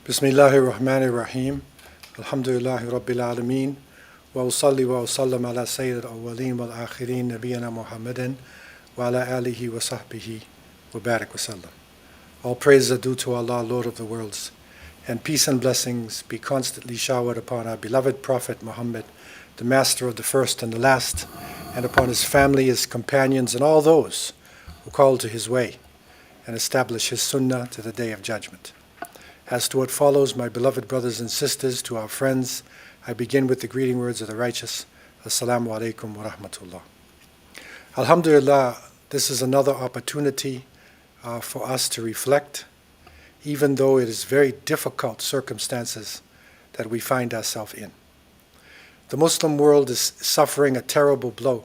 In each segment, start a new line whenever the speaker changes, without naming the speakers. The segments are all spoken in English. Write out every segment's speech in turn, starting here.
Bismillahir Rahmanir Rahim. Alhamdulillahi Rabbil Alameen. Wa usalli wa usallam ala Sayyid al-awwaleen wal akhirin Nabiyyina Muhammadin wa ala alihi wa sahbihi wa barak wa sallam. All praises are due to Allah, Lord of the worlds, and peace and blessings be constantly showered upon our beloved Prophet Muhammad, the master of the first and the last, and upon his family, his companions, and all those who call to his way and establish his sunnah to the day of judgment. As to what follows, my beloved brothers and sisters, to our friends, I begin with the greeting words of the righteous. Assalamu alaikum wa rahmatullah. Alhamdulillah, this is another opportunity for us to reflect, even though it is very difficult circumstances that we find ourselves in. The Muslim world is suffering a terrible blow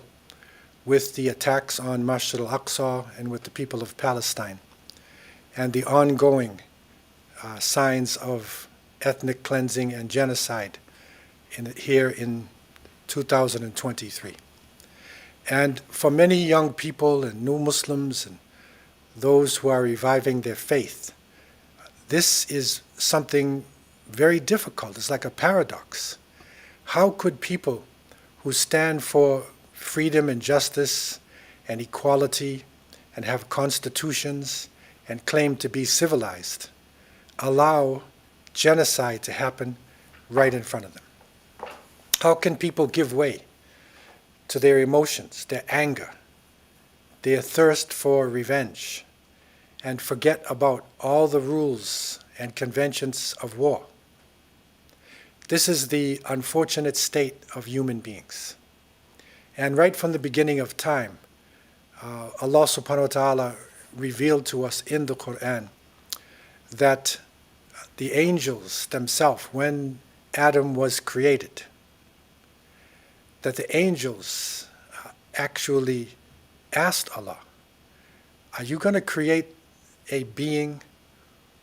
with the attacks on Masjid al-Aqsa and with the people of Palestine, and the ongoing signs of ethnic cleansing and genocide here in 2023. And for many young people and new Muslims and those who are reviving their faith, this is something very difficult. It's like a paradox. How could people who stand for freedom and justice and equality and have constitutions and claim to be civilized allow genocide to happen right in front of them? How can people give way to their emotions, their anger, their thirst for revenge, and forget about all the rules and conventions of war? This is the unfortunate state of human beings. And right from the beginning of time, Allah subhanahu wa ta'ala revealed to us in the Quran that the angels themselves, when Adam was created, that the angels actually asked Allah, are you going to create a being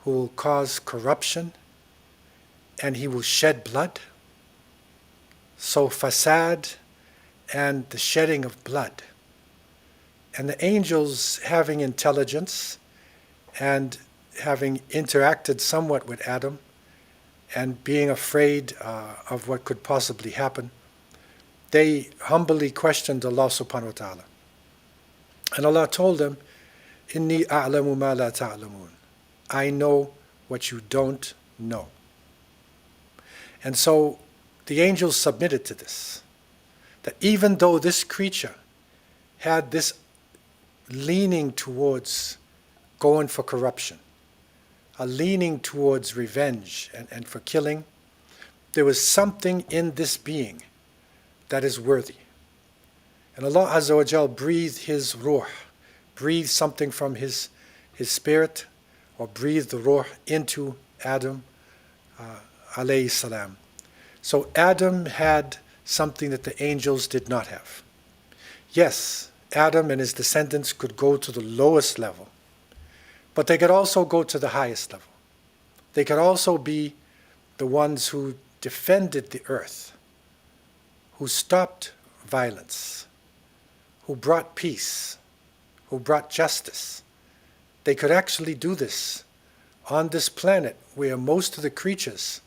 who will cause corruption and he will shed blood? So fasad and the shedding of blood. And the angels, having intelligence and having interacted somewhat with Adam and being afraid of what could possibly happen, they humbly questioned Allah subhanahu wa ta'ala. And Allah told them, Inni a'lamu ma la ta'lamun. I know what you don't know. And so the angels submitted to this, that even though this creature had this leaning towards going for corruption, a leaning towards revenge and for killing, there was something in this being that is worthy. And Allah Azza wa Jal breathed His ruh, breathed something from His spirit, or breathed the ruh into Adam alayhi salam. So Adam had something that the angels did not have. Yes, Adam and his descendants could go to the lowest level, but they could also go to the highest level. They could also be the ones who defended the earth, who stopped violence, who brought peace, who brought justice. They could actually do this on this planet where most of the creatures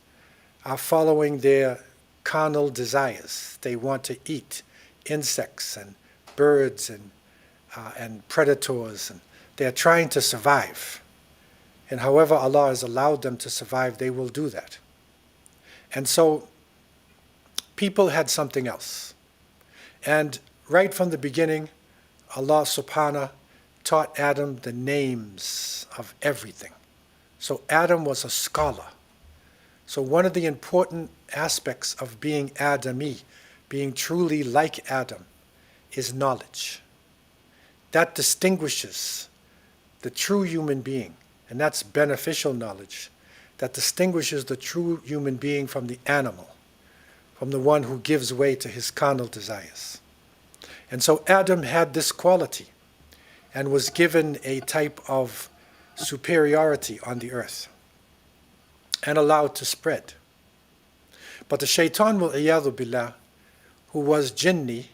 are following their carnal desires. They want to eat insects and birds and predators, and they're trying to survive. And however Allah has allowed them to survive, they will do that. And so people had something else. And right from the beginning, Allah subhanahu taught Adam the names of everything. So Adam was a scholar. So one of the important aspects of being Adami, being truly like Adam, is knowledge. That distinguishes the true human being, and that's beneficial knowledge, that distinguishes the true human being from the animal, from the one who gives way to his carnal desires. And so Adam had this quality and was given a type of superiority on the earth and allowed to spread. But the shaitan, wal-iyadhu billah, who was jinni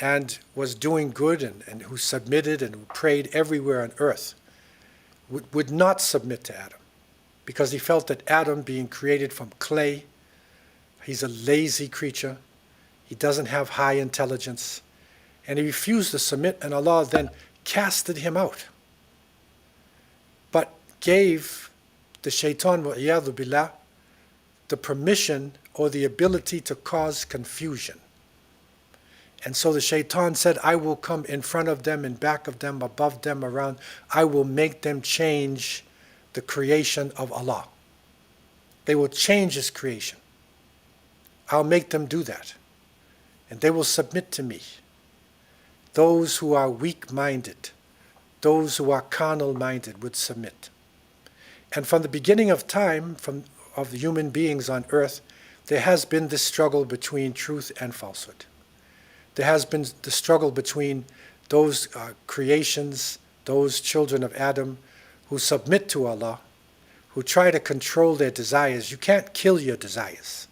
and was doing good and who submitted and who prayed everywhere on earth, would not submit to Adam, because he felt that Adam, being created from clay, he's a lazy creature. He doesn't have high intelligence. And he refused to submit, and Allah then casted him out. But gave the shaitan, wa'iyadhu billah, the permission or the ability to cause confusion. And so the shaitan said, I will come in front of them, in back of them, above them, around. I will make them change the creation of Allah. They will change His creation. I'll make them do that. And they will submit to me. Those who are weak-minded, those who are carnal-minded would submit. And from the beginning of time, of the human beings on earth, there has been this struggle between truth and falsehood. There has been the struggle between those creations, those children of Adam who submit to Allah, who try to control their desires. You can't kill your desires.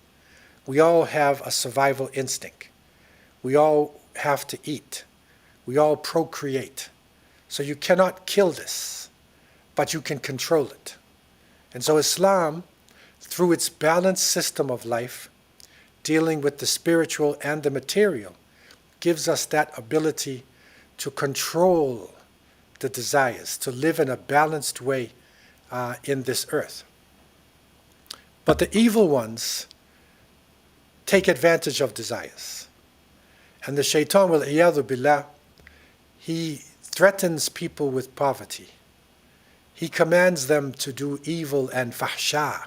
We all have a survival instinct. We all have to eat. We all procreate. So you cannot kill this, but you can control it. And so Islam, through its balanced system of life, dealing with the spiritual and the material, gives us that ability to control the desires, to live in a balanced way in this earth. But the evil ones take advantage of desires. And the shaitan, wal-iyadhu billah, he threatens people with poverty. He commands them to do evil and fahsha,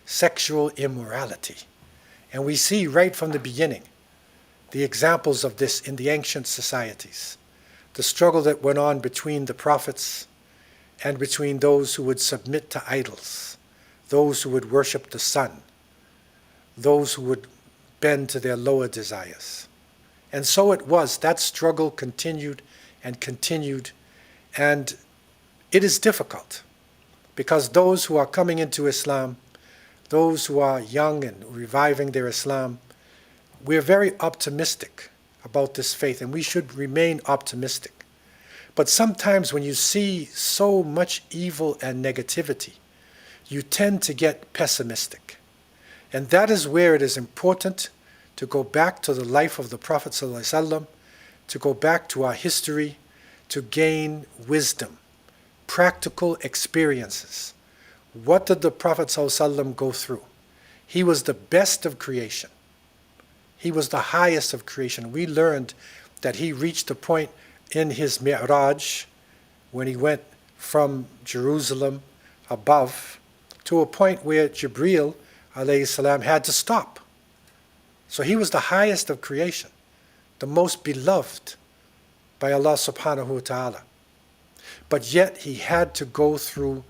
sexual immorality. And we see right from the beginning the examples of this in the ancient societies. The struggle that went on between the prophets and between those who would submit to idols, those who would worship the sun, those who would bend to their lower desires. And so it was. That struggle continued and continued. And it is difficult because those who are coming into Islam, those who are young and reviving their Islam, we're very optimistic about this faith, and we should remain optimistic. But sometimes when you see so much evil and negativity, you tend to get pessimistic. And that is where it is important to go back to the life of the Prophet ﷺ, to go back to our history, to gain wisdom, practical experiences. What did the Prophet ﷺ go through? He was the best of creation. He was the highest of creation. We learned that he reached a point in his Mi'raj when he went from Jerusalem above to a point where Jibreel alayhi salam had to stop. So he was the highest of creation, the most beloved by Allah subhanahu wa ta'ala. But yet he had to go through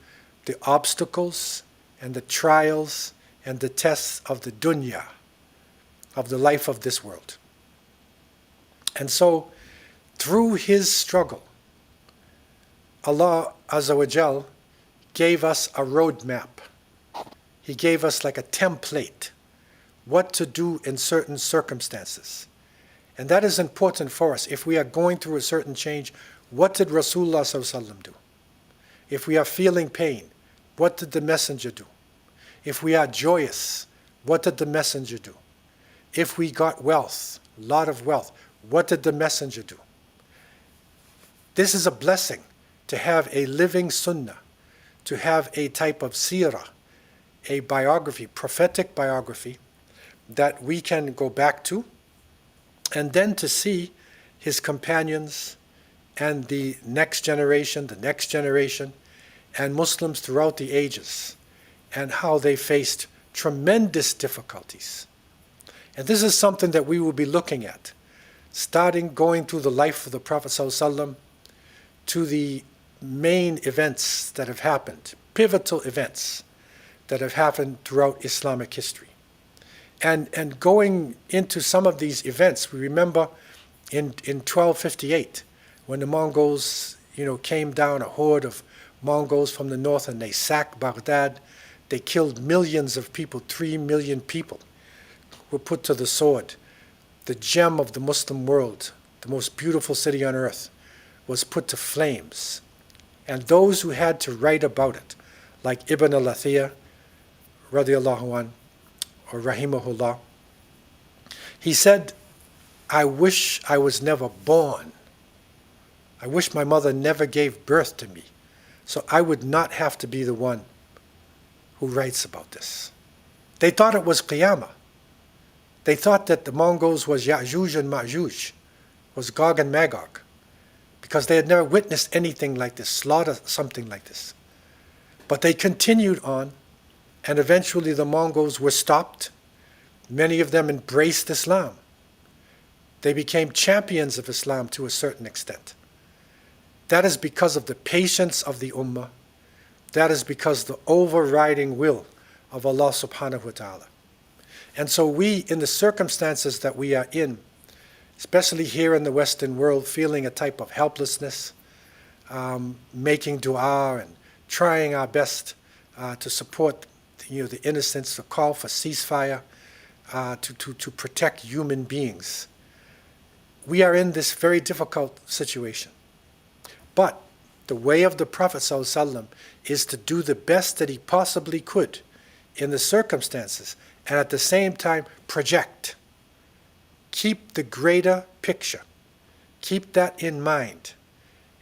the obstacles and the trials and the tests of the dunya, of the life of this world. And so, through his struggle, Allah Azza wa Jal gave us a roadmap. He gave us like a template, what to do in certain circumstances. And that is important for us. If we are going through a certain change, what did Rasulullah Sallallahu Alaihi Wasallam do? If we are feeling pain, what did the Messenger do? If we are joyous, what did the Messenger do? If we got wealth, a lot of wealth, what did the Messenger do? This is a blessing to have a living sunnah, to have a type of seerah, a biography, prophetic biography, that we can go back to, and then to see his companions and the next generation, and Muslims throughout the ages, and how they faced tremendous difficulties. And this is something that we will be looking at, going through the life of the Prophet ﷺ to the main events that have happened, pivotal events that have happened throughout Islamic history. And going into some of these events, we remember in 1258, when the Mongols, came down, a horde of Mongols from the north, and they sacked Baghdad. They killed millions of people, 3 million people were put to the sword. The gem of the Muslim world, the most beautiful city on earth, was put to flames. And those who had to write about it, like Ibn al-Athir radiallahu an, or rahimahullah, he said, I wish I was never born. I wish my mother never gave birth to me, so I would not have to be the one who writes about this. They thought it was Qiyamah. They thought that the Mongols was Ya'juj and Ma'juj, was Gog and Magog, because they had never witnessed anything like this, slaughter something like this. But they continued on, and eventually the Mongols were stopped. Many of them embraced Islam. They became champions of Islam to a certain extent. That is because of the patience of the Ummah. That is because the overriding will of Allah subhanahu wa ta'ala. And so we, in the circumstances that we are in, especially here in the Western world, feeling a type of helplessness, making dua and trying our best to support the innocents, to call for ceasefire, to protect human beings. We are in this very difficult situation. But the way of the Prophet ﷺ is to do the best that he possibly could in the circumstances, and at the same time project. Keep the greater picture. Keep that in mind,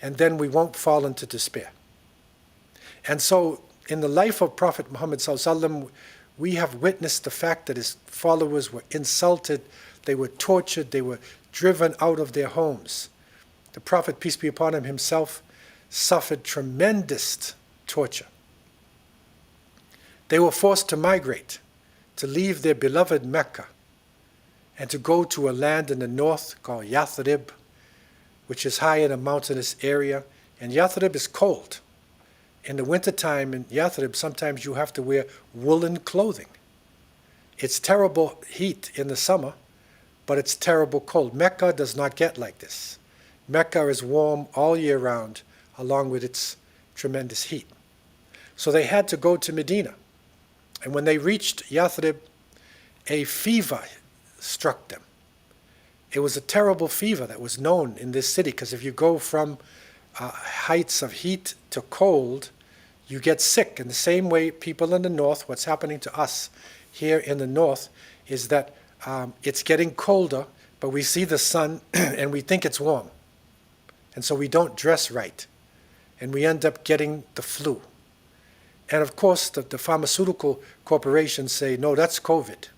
and then we won't fall into despair. And so in the life of Prophet Muhammad ﷺ, we have witnessed the fact that his followers were insulted, they were tortured, they were driven out of their homes. The Prophet, peace be upon him, himself suffered tremendous torture. They were forced to migrate, to leave their beloved Mecca, and to go to a land in the north called Yathrib, which is high in a mountainous area. And Yathrib is cold. In the wintertime in Yathrib, sometimes you have to wear woolen clothing. It's terrible heat in the summer, but it's terrible cold. Mecca does not get like this. Mecca is warm all year round, along with its tremendous heat. So they had to go to Medina. And when they reached Yathrib, a fever struck them. It was a terrible fever that was known in this city, because if you go from heights of heat to cold, you get sick. In the same way, people in the north, what's happening to us here in the north is that it's getting colder, but we see the sun and we think it's warm. And so we don't dress right. And we end up getting the flu. And of course, the pharmaceutical corporations say, no, that's COVID.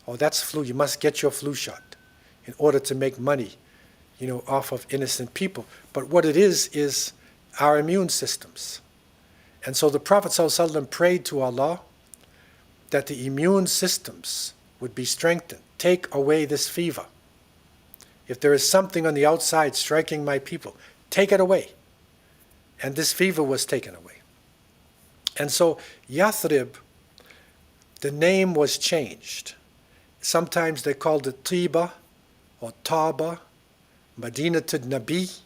Oh, that's flu. You must get your flu shot in order to make money, off of innocent people. But what it is our immune systems. And so the Prophet ﷺ prayed to Allah that the immune systems would be strengthened. Take away this fever. If there is something on the outside striking my people, take it away. And this fever was taken away. And so Yathrib, the name was changed. Sometimes they called it Tiba or Taba, Madinatul Nabi,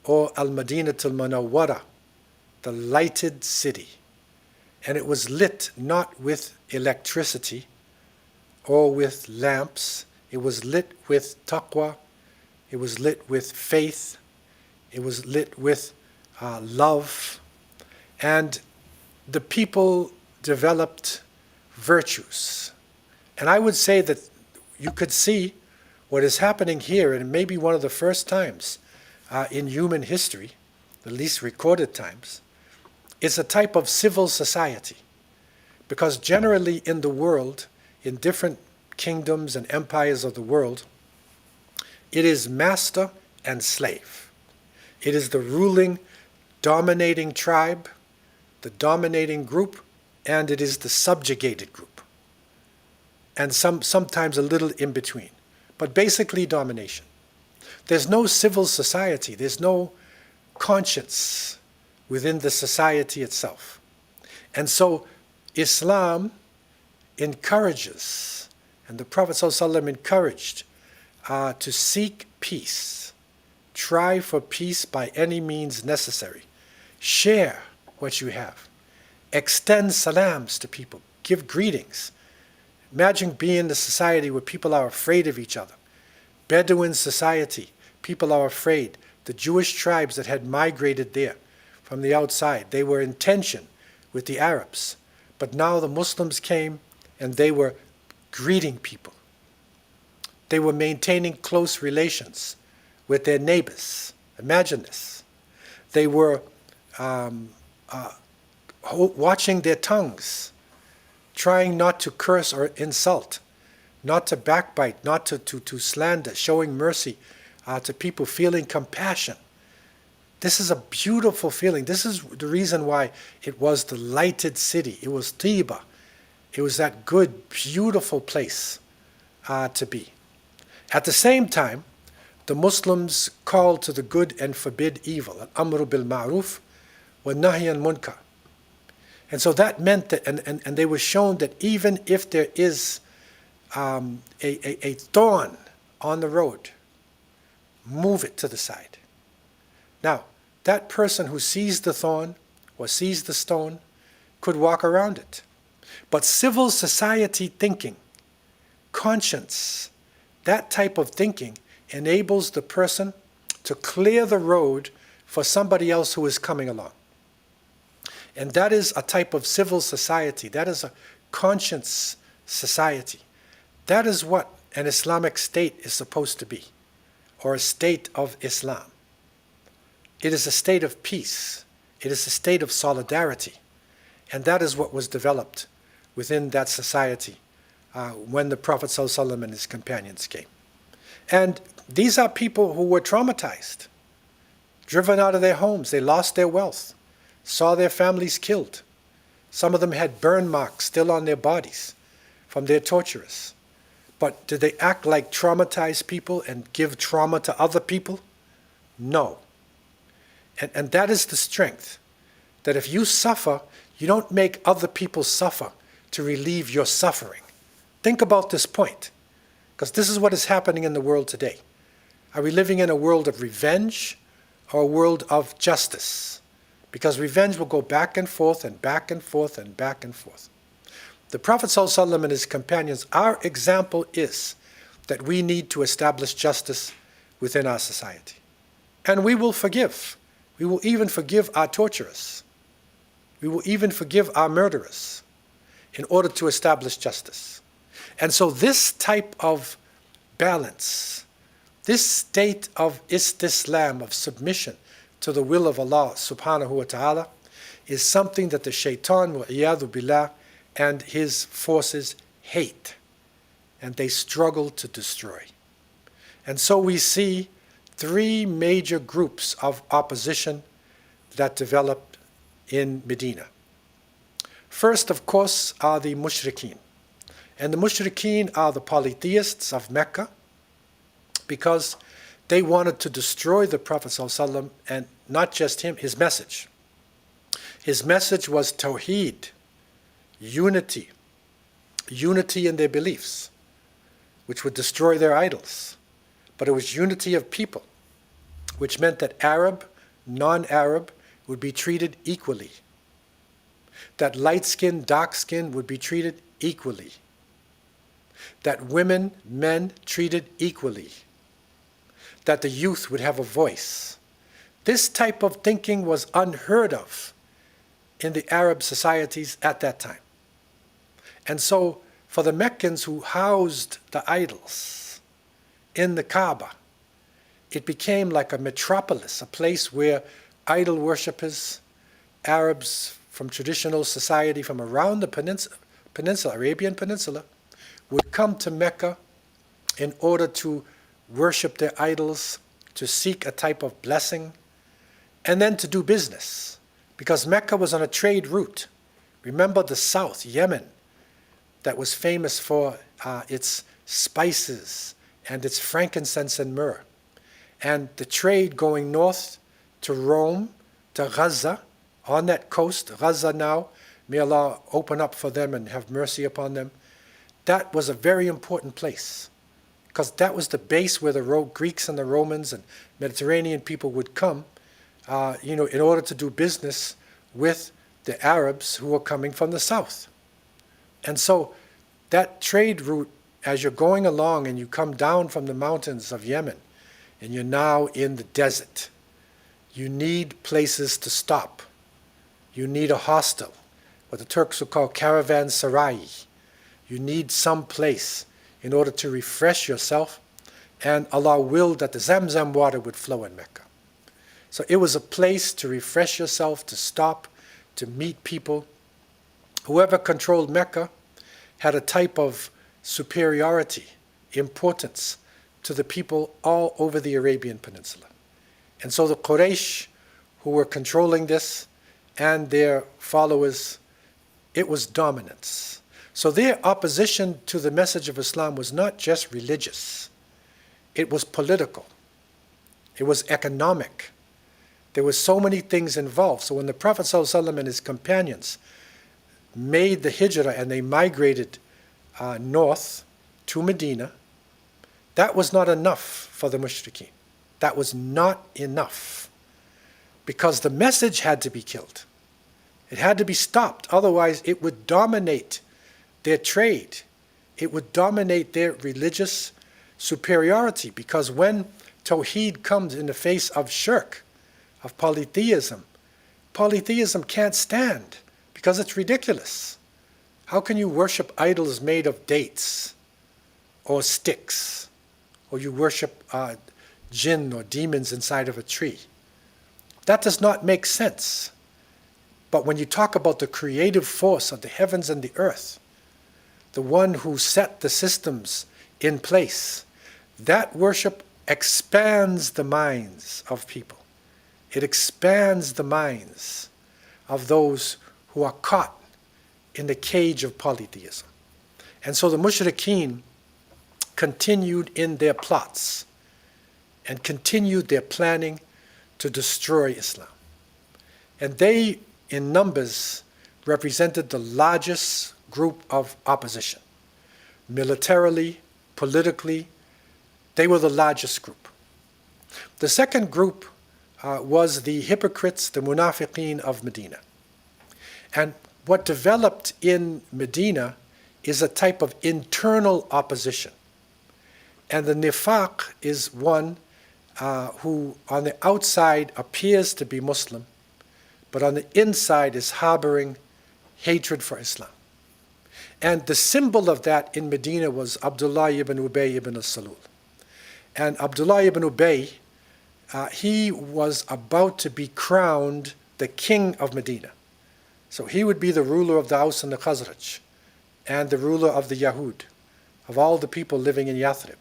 or Al-Madinatul Munawwara, the lighted city. And it was lit not with electricity or with lamps. It was lit with taqwa. It was lit with faith. It was lit with love. And the people developed virtues. And I would say that you could see what is happening here, and maybe one of the first times in human history, the least recorded times, is a type of civil society. Because generally in the world, in different kingdoms and empires of the world, it is master and slave. It is the ruling, dominating tribe, the dominating group, and it is the subjugated group. And sometimes a little in between. But basically domination. There's no civil society. There's no conscience within the society itself. And so Islam encourages, and the Prophet ﷺ encouraged, to seek peace. Try for peace by any means necessary. Share what you have. Extend salams to people. Give greetings. Imagine being in a society where people are afraid of each other. Bedouin society, people are afraid. The Jewish tribes that had migrated there from the outside, they were in tension with the Arabs. But now the Muslims came and they were greeting people. They were maintaining close relations with their neighbors. Imagine this. They were watching their tongues, trying not to curse or insult, not to backbite, not to slander, showing mercy to people, feeling compassion. This is a beautiful feeling. This is the reason why it was the lighted city. It was Tiba. It was that good, beautiful place to be. At the same time, the Muslims called to the good and forbid evil, al-amru bil ma'ruf wa nahy an munkar. And so that meant that, and they were shown that even if there is a thorn on the road, move it to the side. Now, that person who sees the thorn or sees the stone could walk around it. But civil society thinking, conscience, that type of thinking enables the person to clear the road for somebody else who is coming along. And that is a type of civil society. That is a conscience society. That is what an Islamic state is supposed to be, or a state of Islam. It is a state of peace. It is a state of solidarity. And that is what was developed within that society when the Prophet ﷺ and his companions came. And these are people who were traumatized, driven out of their homes. They lost their wealth, saw their families killed. Some of them had burn marks still on their bodies from their torturers. But did they act like traumatized people and give trauma to other people? No. And that is the strength, that if you suffer, you don't make other people suffer to relieve your suffering. Think about this point, because this is what is happening in the world today. Are we living in a world of revenge or a world of justice? Because revenge will go back and forth and back and forth and back and forth. The Prophet ﷺ and his companions, our example is that we need to establish justice within our society. And we will forgive. We will even forgive our torturers. We will even forgive our murderers in order to establish justice. And so this type of balance, this state of istislam, of submission to the will of Allah subhanahu wa ta'ala, is something that the shaitan, wa'iyadu billah, and his forces hate, and they struggle to destroy. And so we see three major groups of opposition that developed in Medina. First, of course, are the mushrikeen. And the mushrikeen are the polytheists of Mecca, because they wanted to destroy the Prophet ﷺ, and not just him, his message. His message was tawheed, unity in their beliefs, which would destroy their idols. But it was unity of people, which meant that Arab, non-Arab would be treated equally. That light skin, dark skin would be treated equally. That women, men treated equally. That the youth would have a voice. This type of thinking was unheard of in the Arab societies at that time. And so for the Meccans who housed the idols in the Kaaba, it became like a metropolis, a place where idol worshippers, Arabs from traditional society from around the peninsula, Arabian Peninsula, would come to Mecca in order to worship their idols, to seek a type of blessing, and then to do business. Because Mecca was on a trade route. Remember the south, Yemen, that was famous for its spices and its frankincense and myrrh. And the trade going north to Rome, to Gaza, on that coast, Gaza now, may Allah open up for them and have mercy upon them. That was a very important place, because that was the base where the Greeks and the Romans and Mediterranean people would come, in order to do business with the Arabs who were coming from the south. And so that trade route, as you're going along and you come down from the mountains of Yemen, and you're now in the desert, you need places to stop. You need a hostel what the Turks would call caravanserai. You need some place in order to refresh yourself, and Allah willed that the Zamzam water would flow in Mecca. So it was a place to refresh yourself, to stop, to meet people. Whoever controlled Mecca had a type of superiority, importance to the people all over the Arabian Peninsula. And so the Quraysh, who were controlling this, and their followers, it was dominance. So their opposition to the message of Islam was not just religious. It was political. It was economic. There were so many things involved. So when the Prophet ﷺ and his companions made the hijrah and they migrated north to Medina, that was not enough for the mushrikeen. That was not enough, because the message had to be killed. It had to be stopped. Otherwise, it would dominate their trade. It would dominate their religious superiority, because when Tawheed comes in the face of shirk, of polytheism, polytheism can't stand because it's ridiculous. How can you worship idols made of dates or sticks, or you worship jinn or demons inside of a tree? That does not make sense. But when you talk about the creative force of the heavens and the earth, the one who set the systems in place, that worship expands the minds of people. It expands the minds of those who are caught in the cage of polytheism. And so the mushrikeen continued in their plots and continued their planning to destroy Islam. And they, in numbers, represented the largest group of opposition. Militarily, politically, they were the largest group. The second group was the hypocrites, the munafiqeen of Medina. And what developed in Medina is a type of internal opposition. And the nifaq is one who on the outside appears to be Muslim, but on the inside is harboring hatred for Islam. And the symbol of that in Medina was Abdullah ibn Ubay ibn al-Salul. And Abdullah ibn Ubay, he was about to be crowned the king of Medina. So he would be the ruler of the Aus and the Khazraj, and the ruler of the Yahud, of all the people living in Yathrib.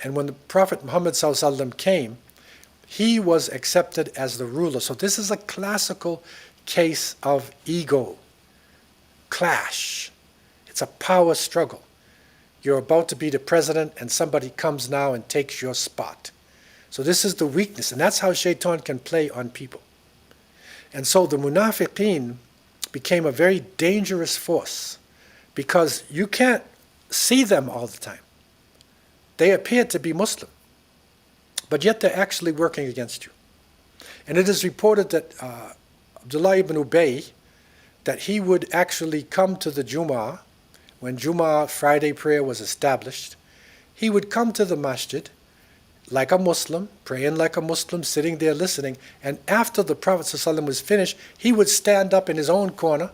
And when the Prophet Muhammad ﷺ came, he was accepted as the ruler. So this is a classical case of ego clash. It's a power struggle. You're about to be the president, and somebody comes now and takes your spot. So this is the weakness, and that's how shaitan can play on people. And so the munafiqeen became a very dangerous force, because you can't see them all the time. They appear to be Muslim, but yet they're actually working against you. And it is reported that Abdullah ibn Ubay, that he would actually come to the Jumu'ah, when Jumu'ah, Friday prayer, was established. He would come to the masjid like a Muslim, praying like a Muslim, sitting there listening, and after the Prophet ﷺ was finished, he would stand up in his own corner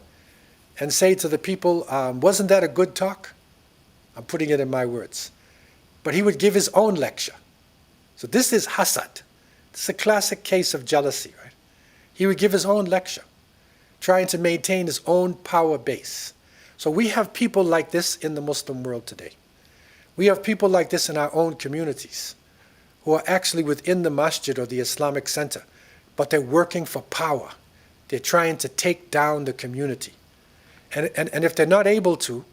and say to the people, wasn't that a good talk? I'm putting it in my words. But he would give his own lecture. So this is hasad. This is a classic case of jealousy, right? He would give his own lecture, trying to maintain his own power base. So we have people like this in the Muslim world today. We have people like this in our own communities, who are actually within the masjid or the Islamic center, but they're working for power. They're trying to take down the community. And if they're not able to,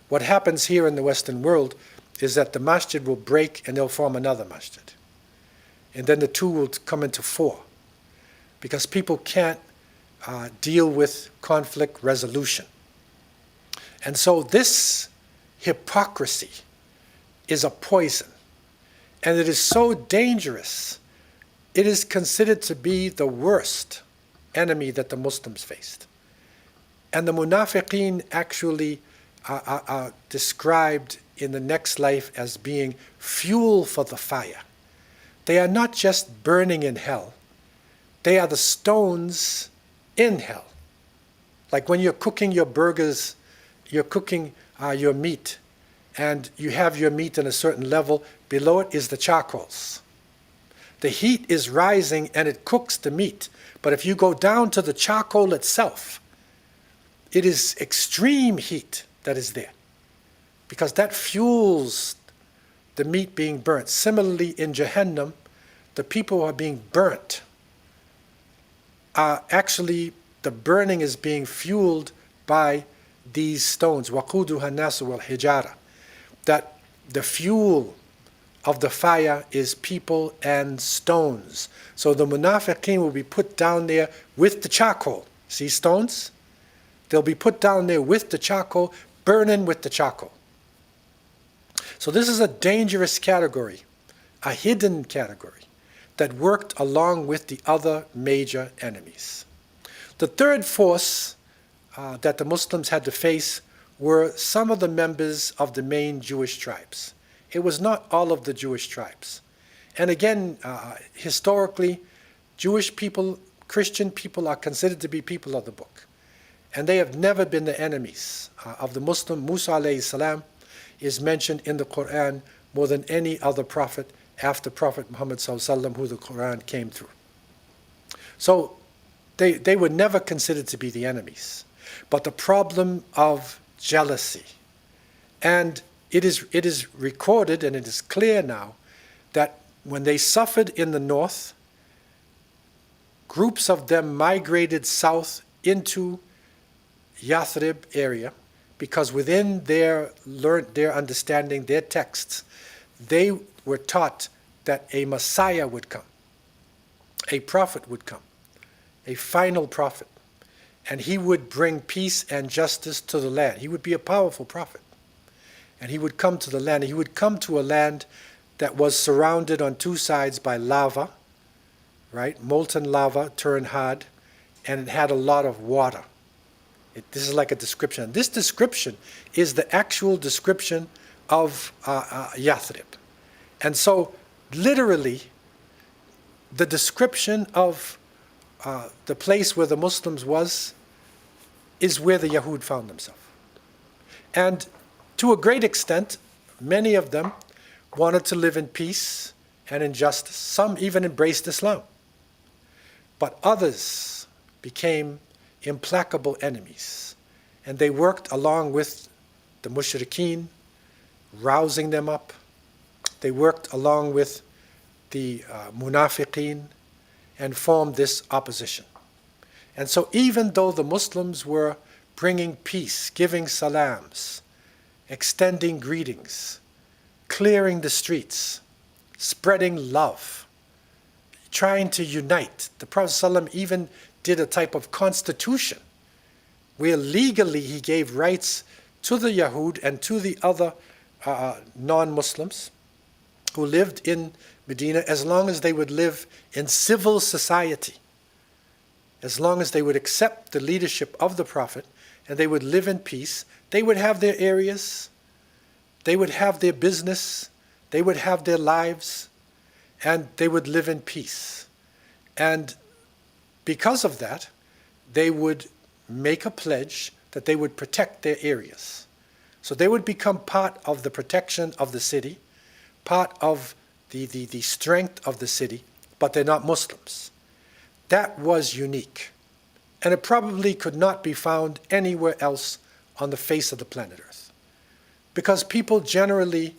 what happens here in the Western world is that the masjid will break and they'll form another masjid. And then the two will come into four, because people can't deal with conflict resolution. And so this hypocrisy is a poison. And it is so dangerous, it is considered to be the worst enemy that the Muslims faced. And the munafiqeen actually are described in the next life as being fuel for the fire. They are not just burning in hell, they are the stones in hell. Like when you're cooking your burgers, you're cooking your meat, and you have your meat in a certain level. Below it is the charcoals. The heat is rising and it cooks the meat. But if you go down to the charcoal itself, it is extreme heat that is there, because that fuels the meat being burnt. Similarly, in Jahannam, the people who are being burnt are actually, the burning is being fueled by these stones. وَقُودُهَا النَّاسُ وَالْحِجَارَةُ. That the fuel of the fire is people and stones. So the munafiqeen will be put down there with the charcoal. See stones? They'll be put down there with the charcoal, burning with the charcoal. So this is a dangerous category, a hidden category that worked along with the other major enemies. The third force that the Muslims had to face were some of the members of the main Jewish tribes. It was not all of the Jewish tribes. And again, historically, Jewish people, Christian people are considered to be people of the book. And they have never been the enemies of the Muslim. Musa alayhi salam is mentioned in the Quran more than any other prophet after Prophet Muhammad sallallahu alaihi wasallam, who the Quran came through. So they were never considered to be the enemies. But the problem of jealousy, and it is recorded and it is clear now that when they suffered in the north, groups of them migrated south into Yathrib area, because within their understanding, their texts, they were taught that a Messiah would come, a prophet would come, a final prophet, and he would bring peace and justice to the land. He would be a powerful prophet, and he would come to the land. He would come to a land that was surrounded on two sides by lava, right? Molten lava turned hard, and it had a lot of water. This is like a description. This description is the actual description of Yathrib. And so, literally, the description of the place where the Muslims was is where the Yahud found themselves. And to a great extent, many of them wanted to live in peace and in justice. Some even embraced Islam. But others became implacable enemies. And they worked along with the mushrikeen, rousing them up. They worked along with the munafiqeen and formed this opposition. And so even though the Muslims were bringing peace, giving salams, extending greetings, clearing the streets, spreading love, trying to unite, the Prophet ﷺ even did a type of constitution where legally he gave rights to the Yahud and to the other non-Muslims who lived in Medina, as long as they would live in civil society, as long as they would accept the leadership of the Prophet and they would live in peace. They would have their areas, they would have their business, they would have their lives, and they would live in peace. And because of that, they would make a pledge that they would protect their areas. So they would become part of the protection of the city, part of the strength of the city, but they're not Muslims. That was unique. And it probably could not be found anywhere else on the face of the planet Earth. Because people generally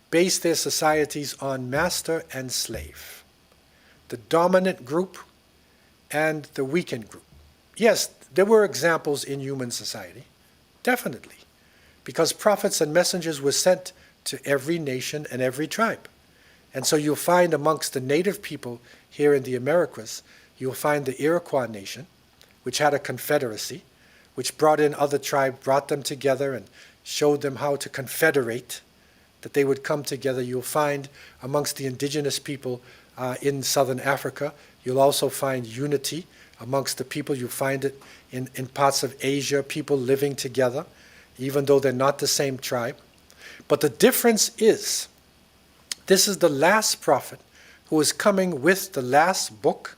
base their societies on master and slave, the dominant group and the weakened group. Yes, there were examples in human society, definitely, because prophets and messengers were sent to every nation and every tribe. And so you'll find amongst the native people here in the Americas, you'll find the Iroquois nation, which had a confederacy, which brought in other tribes, brought them together and showed them how to confederate, that they would come together. You'll find amongst the indigenous people in southern Africa, you'll also find unity amongst the people. You'll find it in parts of Asia, people living together, even though they're not the same tribe. But the difference is, this is the last prophet who is coming with the last book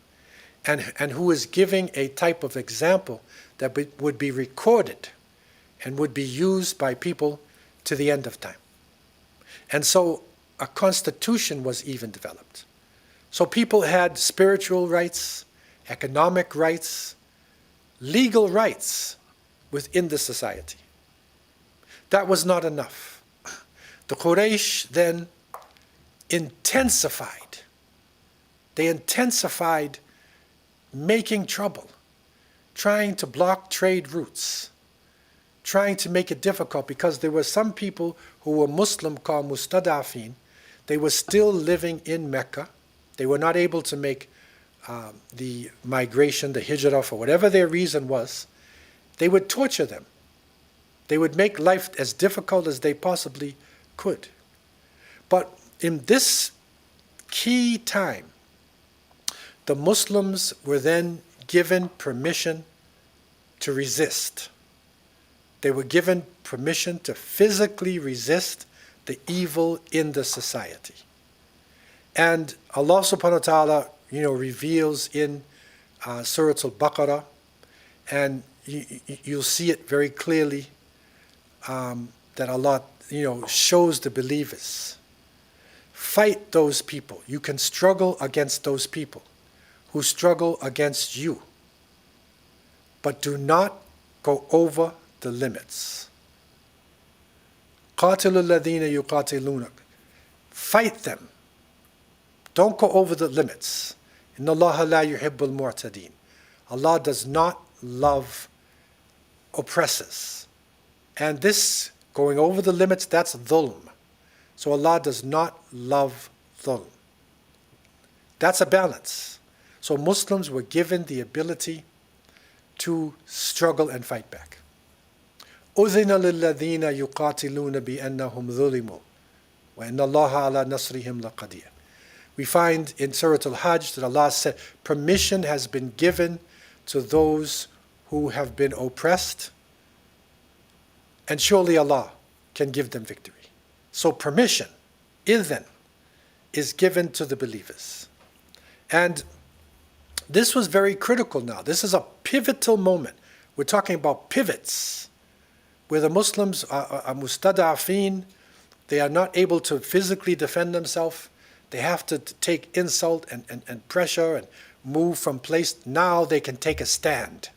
and who is giving a type of example that would be recorded and would be used by people to the end of time. And so a constitution was even developed. So people had spiritual rights, economic rights, legal rights within the society. That was not enough. The Quraysh then intensified. They intensified making trouble, trying to block trade routes, trying to make it difficult, because there were some people who were Muslim called mustadafin. They were still living in Mecca. They were not able to make the migration, the hijrah, for whatever their reason was. They would torture them. They would make life as difficult as they possibly could. But in this key time, the Muslims were then given permission to resist. They were given permission to physically resist the evil in the society. And Allah subhanahu wa ta'ala, reveals in Surah Al-Baqarah, and you'll see it very clearly, that Allah, shows the believers. Fight those people. You can struggle against those people who struggle against you. But do not go over the limits. قَاتِلُوا الَّذِينَ يُقَاتِلُونَكَ. Fight them. Don't go over the limits. إِنَّ اللَّهَ لَا يُحِبُّ الْمُعْتَدِينَ. Allah does not love oppressors. And this, going over the limits, that's dhulm. So Allah does not love dhulm. That's a balance. So Muslims were given the ability to struggle and fight back. أُذِنَ لِلَّذِينَ يُقَاتِلُونَ بِأَنَّهُمْ ظُلِمُوا وَإِنَّ اللَّهَ عَلَى نَصْرِهِمْ لَقَدِيرٌ. We find in Surah Al-Hajj that Allah said, permission has been given to those who have been oppressed, and surely Allah can give them victory. So permission, idhan, is given to the believers. And this was very critical now. This is a pivotal moment. We're talking about pivots, where the Muslims are mustadafin. They are not able to physically defend themselves. They have to take insult and pressure and move from place. Now they can take a stand.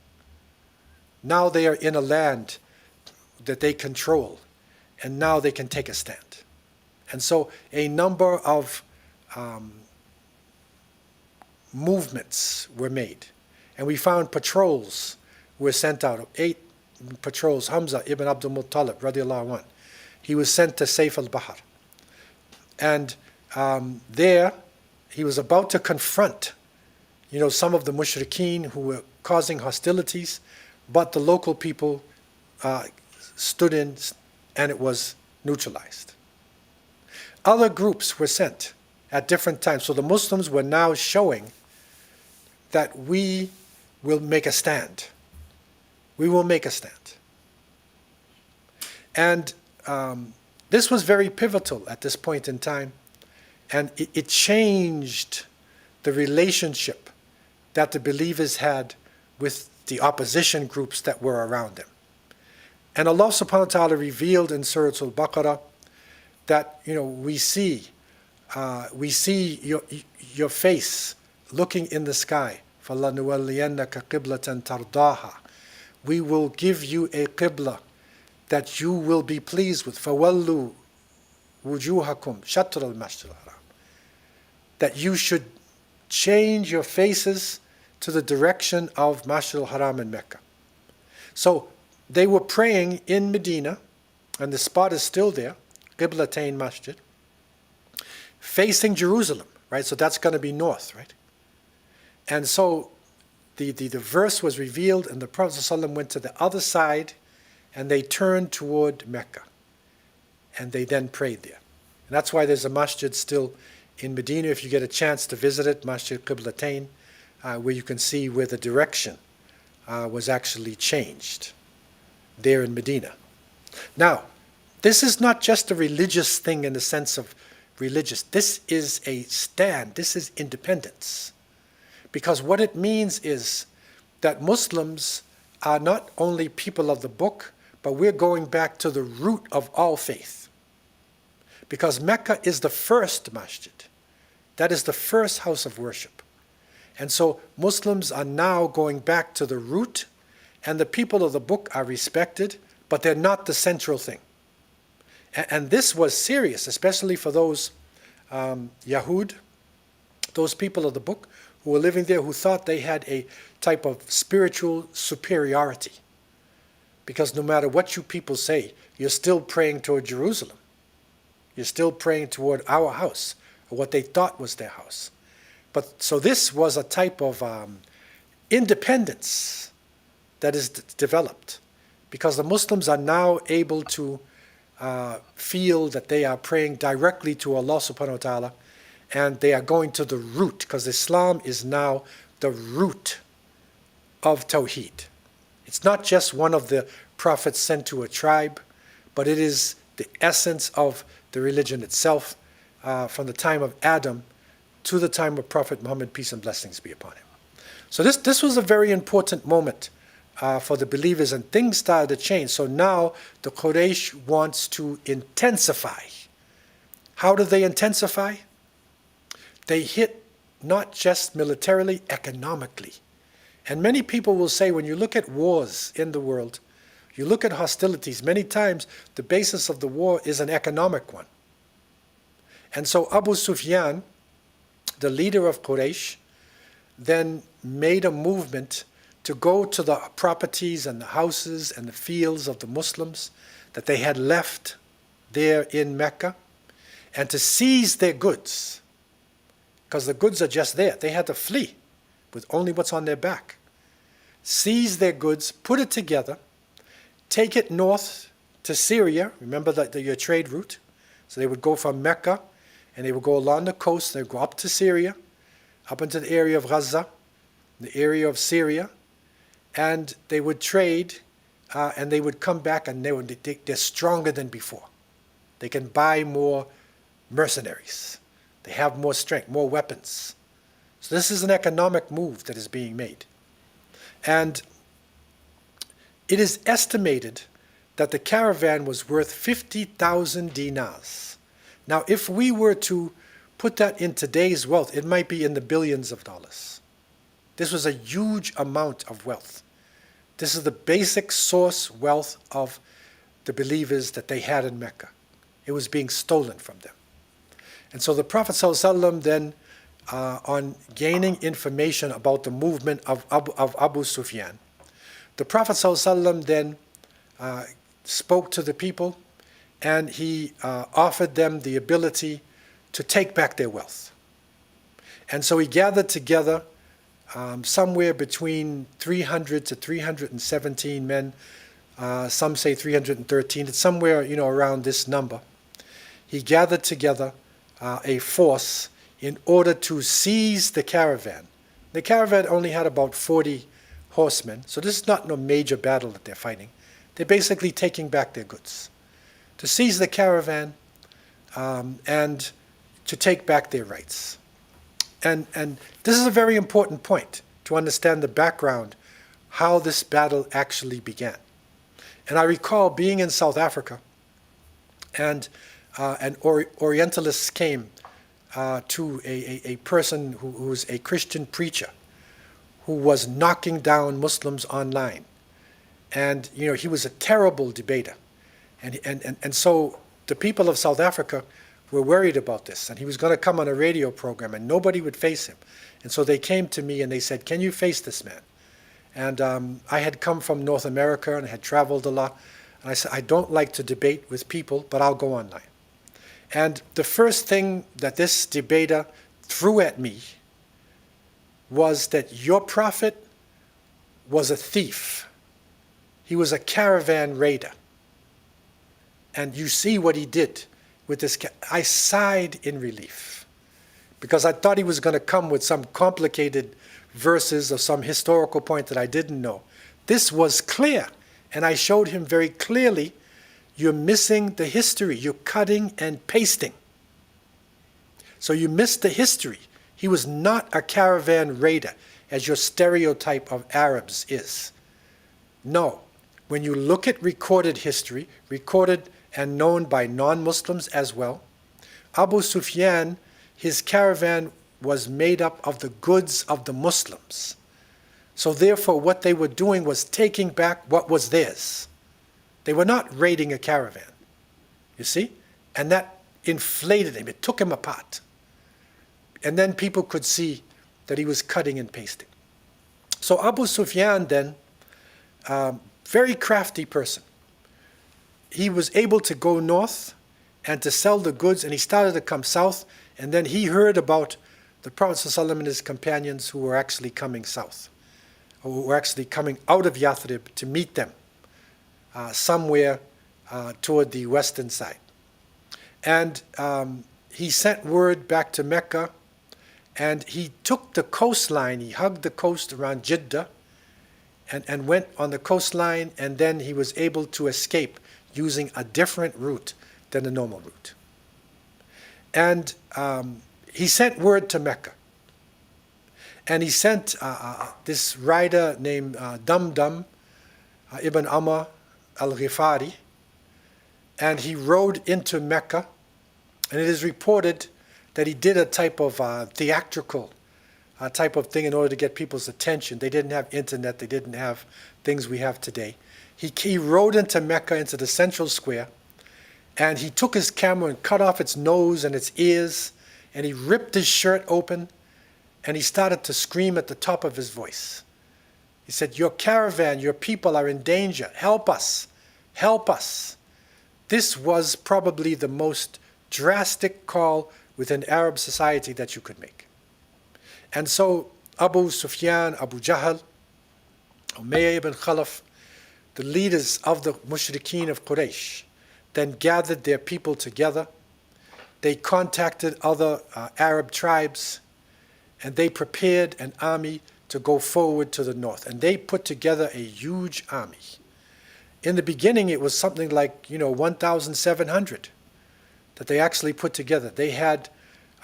Now they are in a land that they control, and now they can take a stand. And so a number of movements were made. And we found patrols were sent out, 8 patrols. Hamza ibn Abdul Muttalib, radiallahu anh, he was sent to Sayf al-Bahr. And there, he was about to confront, some of the mushrikeen who were causing hostilities, but the local people stood in, and it was neutralized. Other groups were sent at different times. So the Muslims were now showing that we will make a stand. We will make a stand. And this was very pivotal at this point in time. And it changed the relationship that the believers had with the opposition groups that were around them. And Allah subhanahu wa ta'ala revealed in Surah Al-Baqarah that, we see your face looking in the sky. فَلَنُوَلِّيَنَّكَ قِبْلَةً تَرْضَاهَا. We will give you a qibla that you will be pleased with. فَوَلُّوا وُجُوهَكُمْ شَطْرَ الْمَسْجِدِ الْحَرَامِ. That you should change your faces to the direction of Masjid al-Haram in Mecca. So they were praying in Medina, and the spot is still there, Qiblatain Masjid, facing Jerusalem, right? So that's going to be north, right? And so the verse was revealed, and the Prophet ﷺ went to the other side, and they turned toward Mecca. And they then prayed there. And that's why there's a masjid still in Medina, if you get a chance to visit it, Masjid Qiblatain, where you can see where the direction was actually changed there in Medina. Now, this is not just a religious thing in the sense of religious. This is a stand. This is independence. Because what it means is that Muslims are not only people of the book, but we're going back to the root of all faith. Because Mecca is the first masjid. That is the first house of worship. And so Muslims are now going back to the root, and the people of the book are respected, but they're not the central thing. And this was serious, especially for those Yahud, those people of the book who were living there, who thought they had a type of spiritual superiority. Because no matter what you people say, you're still praying toward Jerusalem. You're still praying toward our house, or what they thought was their house. But so this was a type of independence that is developed, because the Muslims are now able to feel that they are praying directly to Allah subhanahu wa ta'ala, and they are going to the root, because Islam is now the root of Tawheed. It's not just one of the prophets sent to a tribe, but it is the essence of the religion itself, from the time of Adam to the time of Prophet Muhammad, peace and blessings be upon him. So this was a very important moment for the believers, and things started to change. So now the Quraysh wants to intensify. How do they intensify? They hit not just militarily, economically. And many people will say, when you look at wars in the world, you look at hostilities, many times the basis of the war is an economic one. And so Abu Sufyan, the leader of Quraysh, then made a movement to go to the properties and the houses and the fields of the Muslims that they had left there in Mecca, and to seize their goods, because the goods are just there. They had to flee with only what's on their back. Seize their goods, put it together, take it north to Syria. Remember your trade route? So they would go from Mecca, and they would go along the coast. They would go up to Syria, up into the area of Gaza, the area of Syria, and they would trade, and they would come back, and they're stronger than before. They can buy more mercenaries. They have more strength, more weapons. So this is an economic move that is being made. And it is estimated that the caravan was worth 50,000 dinars. Now, if we were to put that in today's wealth, it might be in the billions of dollars. This was a huge amount of wealth. This is the basic source wealth of the believers that they had in Mecca. It was being stolen from them. And so the Prophet ﷺ then, on gaining information about the movement of Abu Sufyan, the Prophet ﷺ then spoke to the people, and he offered them the ability to take back their wealth. And so he gathered together somewhere between 300 to 317 men. Some say 313. It's somewhere, around this number. He gathered together a force in order to seize the caravan. The caravan only had about 40 horsemen, so this is not no major battle that they're fighting. They're basically taking back their goods. To seize the caravan and to take back their rights. And this is a very important point to understand the background, how this battle actually began. And I recall being in South Africa, and Orientalists came to a person who was a Christian preacher who was knocking down Muslims online. And he was a terrible debater. And so the people of South Africa were worried about this, and he was going to come on a radio program, and nobody would face him. And so they came to me and they said, "Can you face this man?" And I had come from North America and had traveled a lot. And I said, "I don't like to debate with people, but I'll go online." And the first thing that this debater threw at me was that your prophet was a thief. He was a caravan raider. And you see what he did with this. I sighed in relief, because I thought he was going to come with some complicated verses or some historical point that I didn't know. This was clear, and I showed him very clearly, you're missing the history. You're cutting and pasting. So you missed the history. He was not a caravan raider, as your stereotype of Arabs is. No. When you look at recorded history, recorded and known by non-Muslims as well, Abu Sufyan, his caravan was made up of the goods of the Muslims. So therefore what they were doing was taking back what was theirs. They were not raiding a caravan, you see? And that inflated him, it took him apart. And then people could see that he was cutting and pasting. So Abu Sufyan then, very crafty person. He was able to go north and to sell the goods, and he started to come south, and then he heard about the Prophet ﷺ and his companions who were actually coming south, who were actually coming out of Yathrib to meet them somewhere toward the western side. And he sent word back to Mecca, and he took the coastline, he hugged the coast around Jeddah, and went on the coastline, and then he was able to escape using a different route than the normal route. And he sent word to Mecca. And he sent this rider named Damdam ibn Amr al-Ghifari, and he rode into Mecca, and it is reported that he did a type of theatrical type of thing in order to get people's attention. They didn't have internet, they didn't have things we have today. He rode into Mecca, into the central square, and he took his camera and cut off its nose and its ears, and he ripped his shirt open, and he started to scream at the top of his voice. He said, "Your caravan, your people are in danger. Help us. Help us." This was probably the most drastic call within Arab society that you could make. And so Abu Sufyan, Abu Jahl, Umayyah ibn Khalaf, the leaders of the mushrikeen of Quraysh, then gathered their people together. They contacted other Arab tribes, and they prepared an army to go forward to the north. And they put together a huge army. In the beginning, it was something like, 1,700 that they actually put together. They had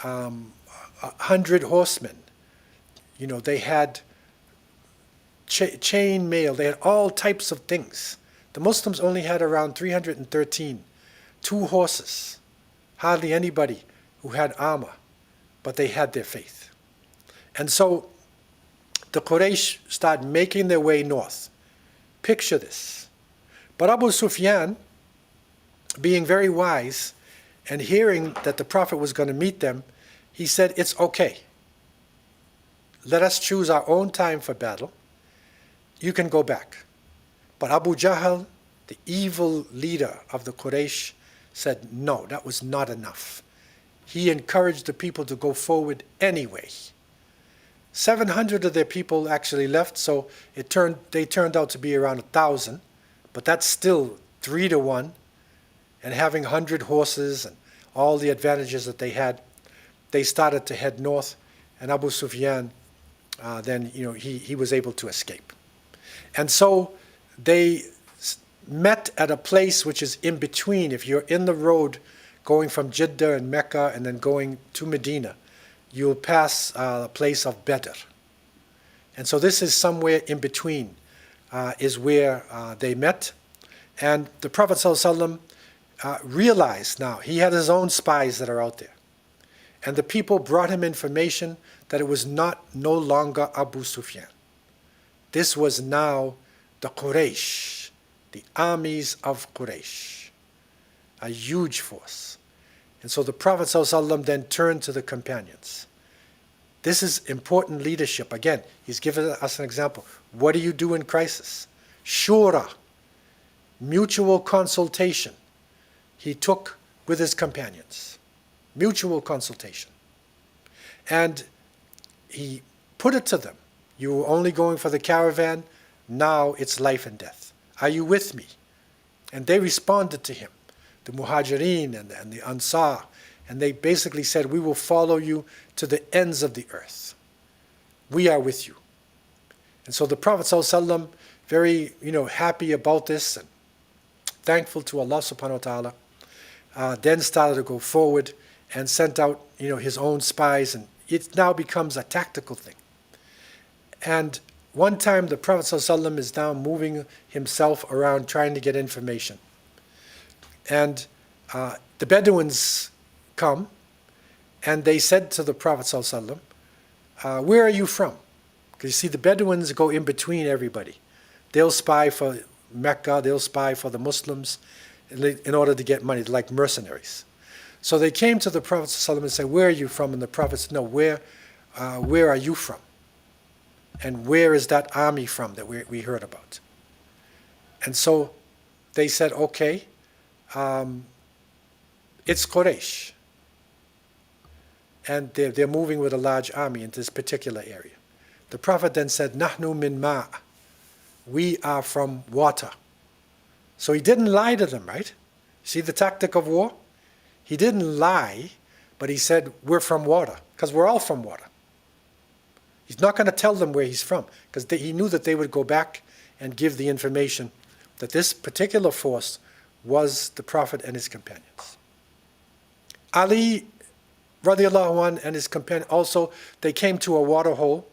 100 horsemen. They had chain mail. They had all types of things. The Muslims only had around 313, 2 horses, hardly anybody who had armor, but they had their faith. And so the Quraysh started making their way north. Picture this. But Abu Sufyan, being very wise and hearing that the Prophet was going to meet them, he said, "It's okay. Let us choose our own time for battle. You can go back." But Abu Jahl, the evil leader of the Quraysh, said no, that was not enough. He encouraged the people to go forward anyway. 700 of their people actually left, so they turned out to be around 1,000, but that's still 3 to 1. And having 100 horses and all the advantages that they had, they started to head north, and Abu Sufyan, then he was able to escape. And so they met at a place which is in between. If you're in the road going from Jeddah and Mecca and then going to Medina, you'll pass a place of Badr. And so this is somewhere in between, is where they met. And the Prophet ﷺ realized now, he had his own spies that are out there. And the people brought him information that it was no longer Abu Sufyan. This was now the Quraysh, the armies of Quraysh, a huge force. And so the Prophet ﷺ then turned to the companions. This is important leadership. Again, he's given us an example. What do you do in crisis? Shura, mutual consultation, he took with his companions. Mutual consultation. And he put it to them. You were only going for the caravan. Now it's life and death. Are you with me? And they responded to him, the Muhajirin and the Ansar. And they basically said, we will follow you to the ends of the earth. We are with you. And so the Prophet ﷺ, very happy about this and thankful to Allah subhanahu wa ta'ala, then started to go forward and sent out his own spies, and it now becomes a tactical thing. And one time the Prophet ﷺ is now moving himself around trying to get information. And the Bedouins come and they said to the Prophet ﷺ, where are you from? Because you see, the Bedouins go in between everybody. They'll spy for Mecca, they'll spy for the Muslims in order to get money, like mercenaries. So they came to the Prophet ﷺ and said, where are you from? And the Prophet said, no, where are you from? And where is that army from that we heard about? And so they said, okay, it's Quraysh. And they're moving with a large army in this particular area. The Prophet then said, Nahnu min ma'. We are from water. So he didn't lie to them, right? See the tactic of war? He didn't lie, but he said, we're from water, because we're all from water. He's not going to tell them where he's from, because he knew that they would go back and give the information that this particular force was the Prophet and his companions. Ali, radiallahu anh, and his companion, also, they came to a water hole.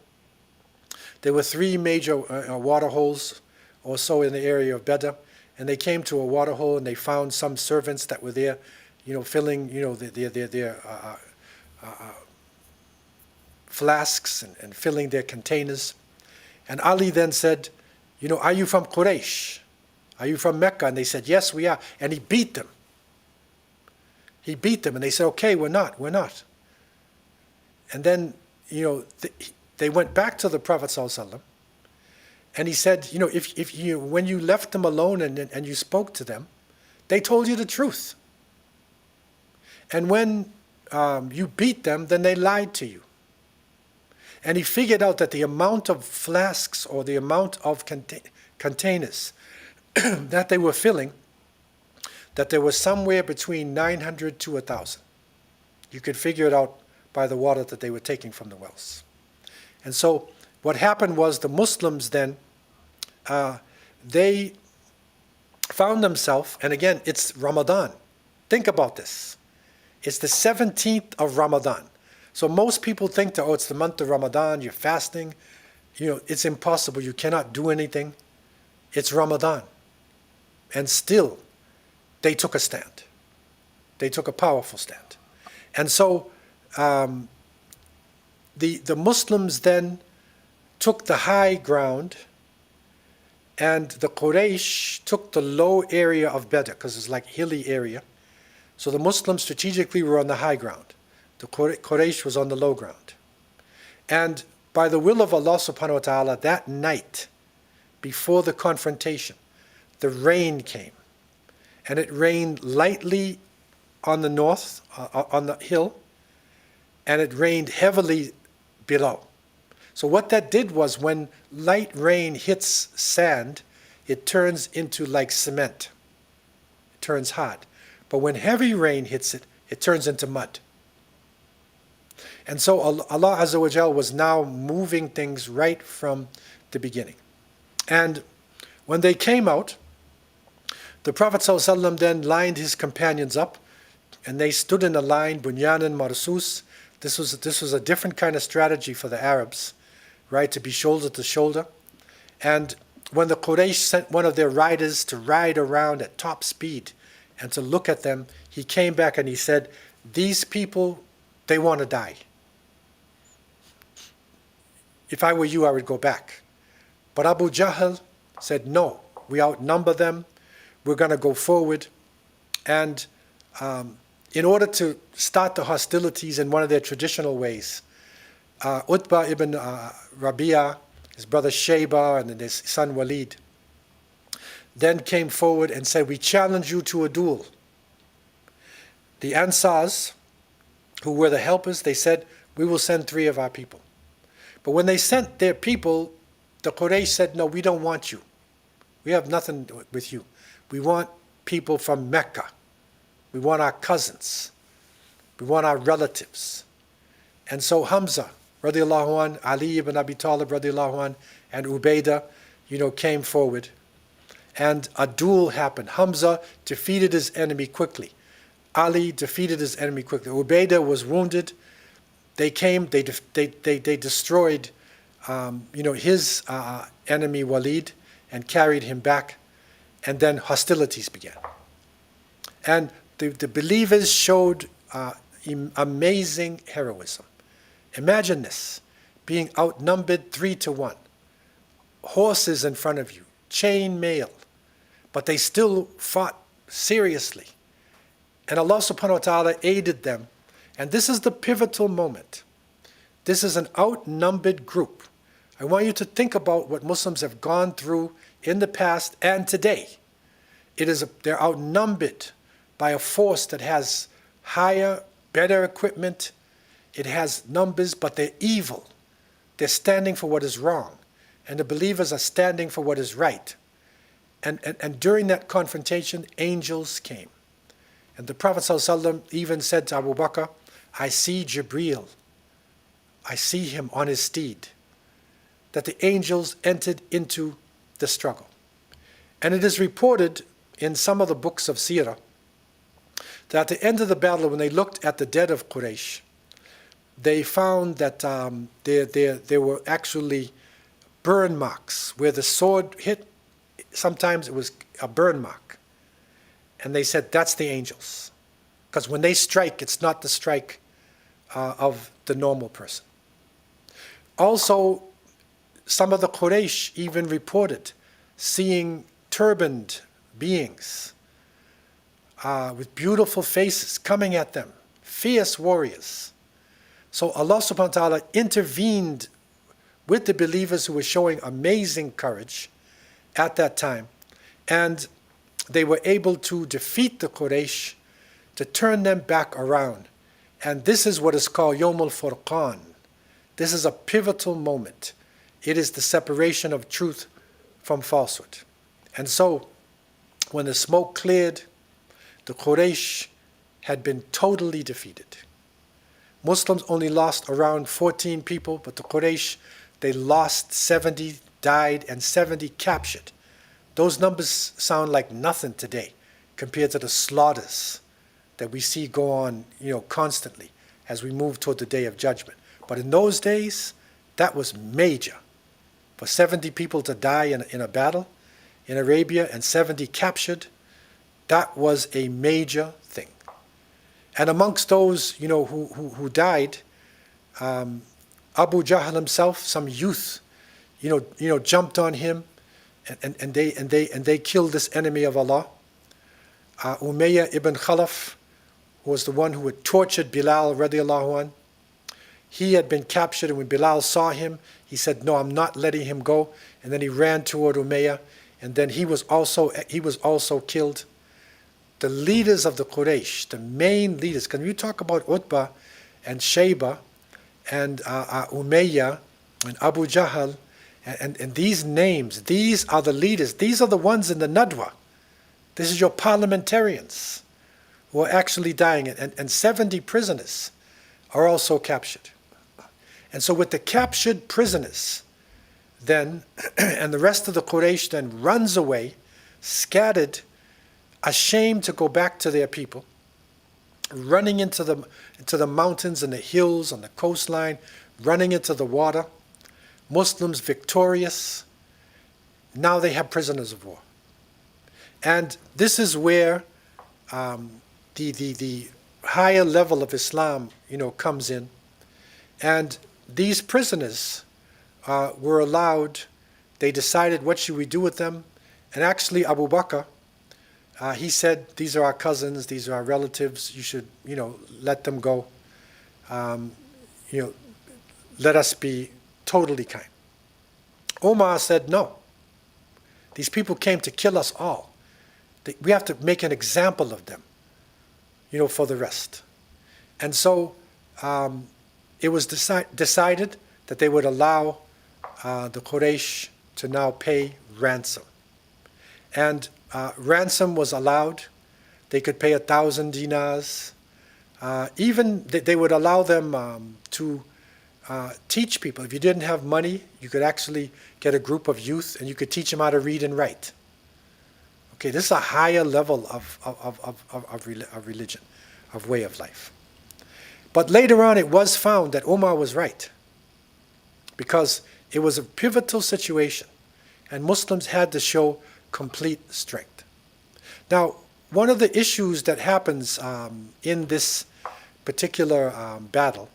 There were 3 major water holes or so in the area of Badr, and they came to a water hole and they found some servants that were there, filling, their flasks and filling their containers. And Ali then said, are you from Quraysh? Are you from Mecca? And they said, yes, we are. And he beat them. He beat them, and they said, okay, we're not. And then, they went back to the Prophet ﷺ, and he said, when you left them alone and you spoke to them, they told you the truth. And when you beat them, then they lied to you. And he figured out that the amount of flasks or the amount of containers that they were filling, that there was somewhere between 900 to 1,000. You could figure it out by the water that they were taking from the wells. And so what happened was the Muslims then, they found themselves, and again, it's Ramadan. Think about this. It's the 17th of Ramadan. So most people think that, it's the month of Ramadan, you're fasting. It's impossible. You cannot do anything. It's Ramadan. And still, they took a stand. They took a powerful stand. And so the Muslims then took the high ground, and the Quraysh took the low area of Badr, because it's like hilly area. So the Muslims strategically were on the high ground. The Quraysh was on the low ground. And by the will of Allah subhanahu wa ta'ala, that night, before the confrontation, the rain came. And it rained lightly on the north, on the hill, and it rained heavily below. So what that did was, when light rain hits sand, it turns into like cement. It turns hard. But when heavy rain hits it, it turns into mud. And so Allah Azza wa Jal was now moving things right from the beginning. And when they came out, the Prophet ﷺ then lined his companions up, and they stood in a line, bunyanan marsus. This was a different kind of strategy for the Arabs, right, to be shoulder to shoulder. And when the Quraysh sent one of their riders to ride around at top speed and to look at them, he came back and he said, these people, they want to die. If I were you, I would go back. But Abu Jahl said, no, we outnumber them. We're going to go forward. And in order to start the hostilities in one of their traditional ways, Utbah ibn Rabi'ah, his brother Shayba, and then his son Walid, then came forward and said, we challenge you to a duel. The Ansars, who were the helpers, they said, we will send 3 of our people. But when they sent their people, the Quraysh said, no, we don't want you. We have nothing with you. We want people from Mecca. We want our cousins. We want our relatives. And so Hamza, radiallahu anh, Ali ibn Abi Talib, radiallahu anh, and Ubaidah, came forward. And a duel happened. Hamza defeated his enemy quickly. Ali defeated his enemy quickly. Ubaidah was wounded. They came, they destroyed his enemy Walid and carried him back, and then hostilities began. And the believers showed amazing heroism. Imagine this, being outnumbered 3-1, horses in front of you, chain mail, but they still fought seriously. And Allah subhanahu wa ta'ala aided them. And this is the pivotal moment. This is an outnumbered group. I want you to think about what Muslims have gone through in the past and today. They're outnumbered by a force that has higher, better equipment. It has numbers, but they're evil. They're standing for what is wrong. And the believers are standing for what is right. And during that confrontation, angels came. And the Prophet ﷺ even said to Abu Bakr, I see Jibreel. I see him on his steed. That the angels entered into the struggle. And it is reported in some of the books of Seerah that at the end of the battle, when they looked at the dead of Quraysh, they found that there were actually burn marks where the sword hit. Sometimes it was a burn mark. And they said, that's the angels. Because when they strike, it's not the strike of the normal person. Also, some of the Quraysh even reported seeing turbaned beings with beautiful faces coming at them, fierce warriors. So Allah subhanahu wa ta'ala intervened with the believers who were showing amazing courage at that time. And they were able to defeat the Quraysh, to turn them back around. And this is what is called Yawm al-Furqan. This is a pivotal moment. It is the separation of truth from falsehood. And so, when the smoke cleared, the Quraysh had been totally defeated. Muslims only lost around 14 people, but the Quraysh, they lost 70, died, and 70 captured. Those numbers sound like nothing today compared to the slaughters that we see go on, constantly as we move toward the Day of Judgment. But in those days, that was major. For 70 people to die in a battle in Arabia and 70 captured, that was a major thing. And amongst those, who died, Abu Jahl himself, some youth, jumped on him, and they killed this enemy of Allah. Umayyah ibn Khalaf, who was the one who had tortured Bilal radiallahu an. He had been captured, and when Bilal saw him, he said, no, I'm not letting him go. And then he ran toward Umayyah, and then he was also killed. The leaders of the Quraysh, the main leaders, because you talk about Utbah and Shayba and Umayyah and Abu Jahl, and these names, these are the leaders. These are the ones in the Nadwa. This is your parliamentarians who are actually dying. And 70 prisoners are also captured. And so with the captured prisoners, then, and the rest of the Quraysh then runs away, scattered, ashamed to go back to their people, running into the mountains and the hills on the coastline, running into the water. Muslims victorious. Now they have prisoners of war. And this is where the higher level of Islam, comes in. And these prisoners were allowed, they decided what should we do with them. And actually Abu Bakr, he said, these are our cousins, these are our relatives, you should, let them go. Let us be totally kind. Omar said, no. These people came to kill us all. We have to make an example of them, for the rest. And so it was decided that they would allow the Quraysh to now pay ransom. And ransom was allowed. They could pay 1,000 dinars. Even they would allow them to teach people. If you didn't have money, you could actually get a group of youth and you could teach them how to read and write. Okay, this is a higher level of religion, of way of life. But later on, it was found that Umar was right. Because It was a pivotal situation, and Muslims had to show complete strength. Now, one of the issues that happens in this particular battle,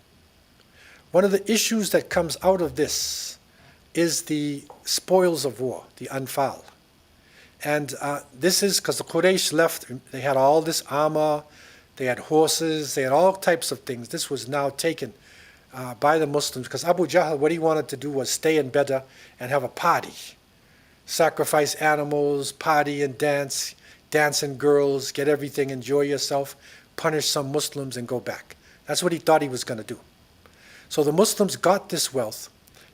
one of the issues that comes out of this is the spoils of war, the anfal. And this is because the Quraysh left, they had all this armor, they had horses, they had all types of things. This was now taken by the Muslims, because Abu Jahl, what he wanted to do was stay in Badr and have a party. Sacrifice animals, party and dance, dancing girls, get everything, enjoy yourself, punish some Muslims and go back. That's what he thought he was going to do. So the Muslims got this wealth,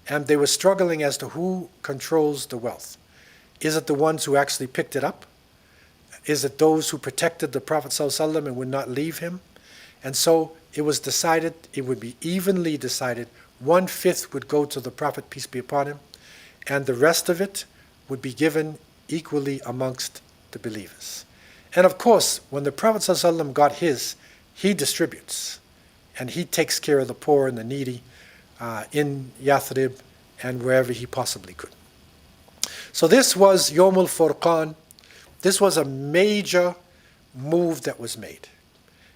and they were struggling as to who controls the wealth. Is it the ones who actually picked it up? Is it those who protected the Prophet ﷺ and would not leave him? And so it was decided, it would be evenly decided, 1/5 would go to the Prophet, peace be upon him, and the rest of it would be given equally amongst the believers. And of course, when the Prophet ﷺ got his, he distributes, and he takes care of the poor and the needy in Yathrib and wherever he possibly could. So this was Yawmul Furqan. This was a major move that was made.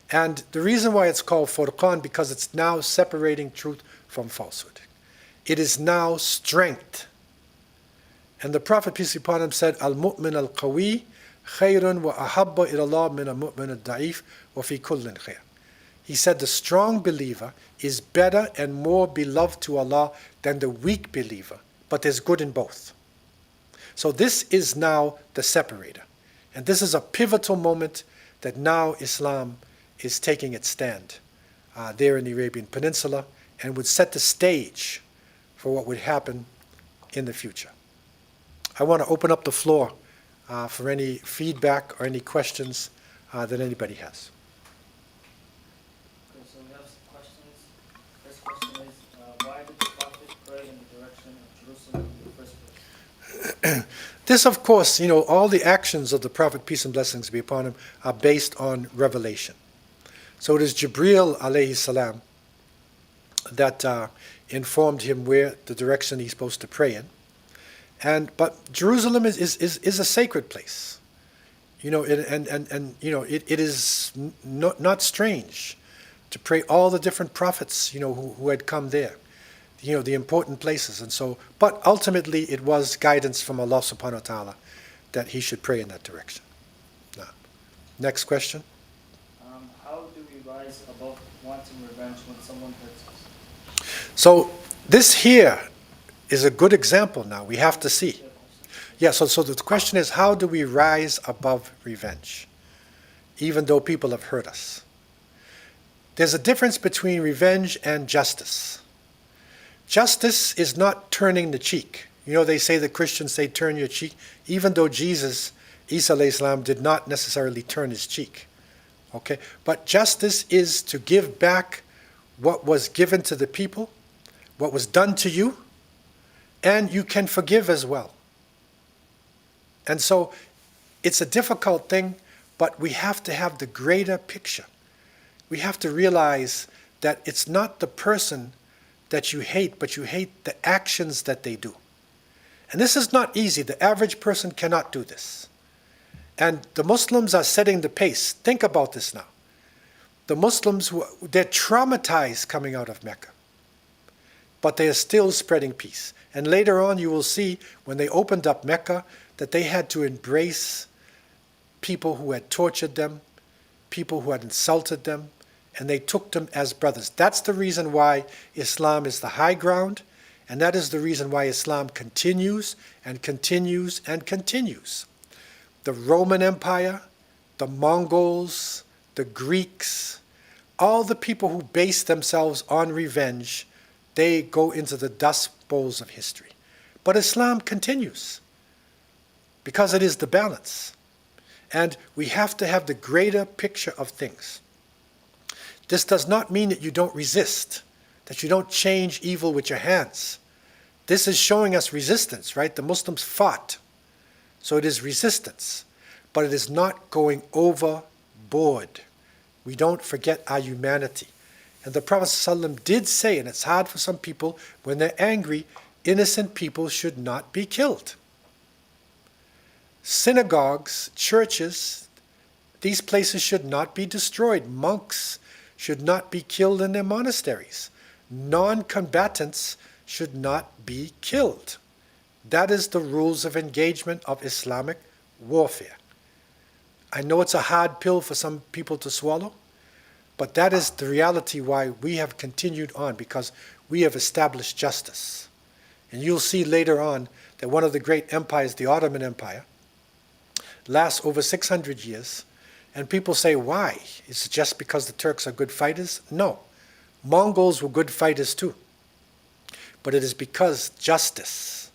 And the reason why it's called Furqan, because it's now separating truth from falsehood. It is now strength. And the Prophet, peace be upon him, said, Al-mu'min al-qawi khayrun wa ahabba ilallah min al-mu'min al-da'if wa fi kullin khayr. He said the strong believer is better and more beloved to Allah than the weak believer, but there's good in both. So this is now the separator. And this is a pivotal moment that now Islam is taking its stand there in the Arabian Peninsula, and would set the stage for what would happen in the future. I want to open up the floor for any feedback or any questions that anybody has.
Okay, so we have some questions. First question is, why did the Prophet pray in the direction of Jerusalem in the first place?
This, of course, all the actions of the Prophet, peace and blessings be upon him, are based on revelation. So it is Jibreel alayhi salam that informed him where the direction he's supposed to pray in. But Jerusalem is a sacred place. It is not strange to pray all the different prophets, who had come there. The important places. And so, but ultimately it was guidance from Allah subhanahu wa ta'ala that he should pray in that direction. Now, next question.
How do we rise above wanting revenge when someone hurts us?
So this here is a good example now. We have to see. Yeah, so the question is, how do we rise above revenge, even though people have hurt us? There's a difference between revenge and justice. Justice is not turning the cheek. They say, the Christians say, turn your cheek, even though Jesus, Isa alayhi salam, did not necessarily turn his cheek. Okay? But justice is to give back what was given to the people, what was done to you, and you can forgive as well. And so it's a difficult thing, but we have to have the greater picture. We have to realize that it's not the person that you hate, but you hate the actions that they do. And this is not easy. The average person cannot do this. And the Muslims are setting the pace. Think about this now. The Muslims, they're traumatized coming out of Mecca, but they are still spreading peace. And later on you will see, when they opened up Mecca, that they had to embrace people who had tortured them, people who had insulted them, and they took them as brothers. That's the reason why Islam is the high ground, and that is the reason why Islam continues and continues and continues. The Roman Empire, the Mongols, the Greeks, all the people who base themselves on revenge, they go into the dust bowls of history. But Islam continues, because it is the balance. And we have to have the greater picture of things. This does not mean that you don't resist, that you don't change evil with your hands. This is showing us resistance, right? The Muslims fought. So it is resistance. But it is not going overboard. We don't forget our humanity. And the Prophet ﷺ did say, and it's hard for some people, when they're angry, innocent people should not be killed. Synagogues, churches, these places should not be destroyed. Monks should not be killed in their monasteries. Non-combatants should not be killed. That is the rules of engagement of Islamic warfare. I know it's a hard pill for some people to swallow, but that is the reality why we have continued on, because we have established justice. And you'll see later on that one of the great empires, the Ottoman Empire, lasts over 600 years. And people say, why? Is it just because the Turks are good fighters? No. Mongols were good fighters too. But it is because justice,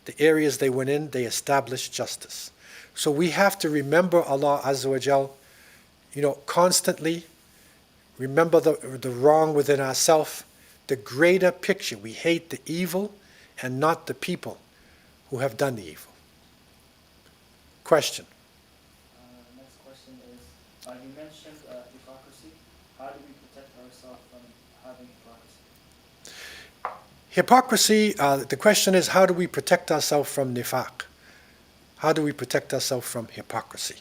the areas they went in, they established justice. So we have to remember Allah Azza wa Jal, constantly remember the wrong within ourselves, the greater picture. We hate the evil and not the people who have done the evil. Question.
Next question is, you mentioned hypocrisy. How do we protect ourselves from having hypocrisy?
Hypocrisy, the question is, how do we protect ourselves from nifaq? How do we protect ourselves from hypocrisy?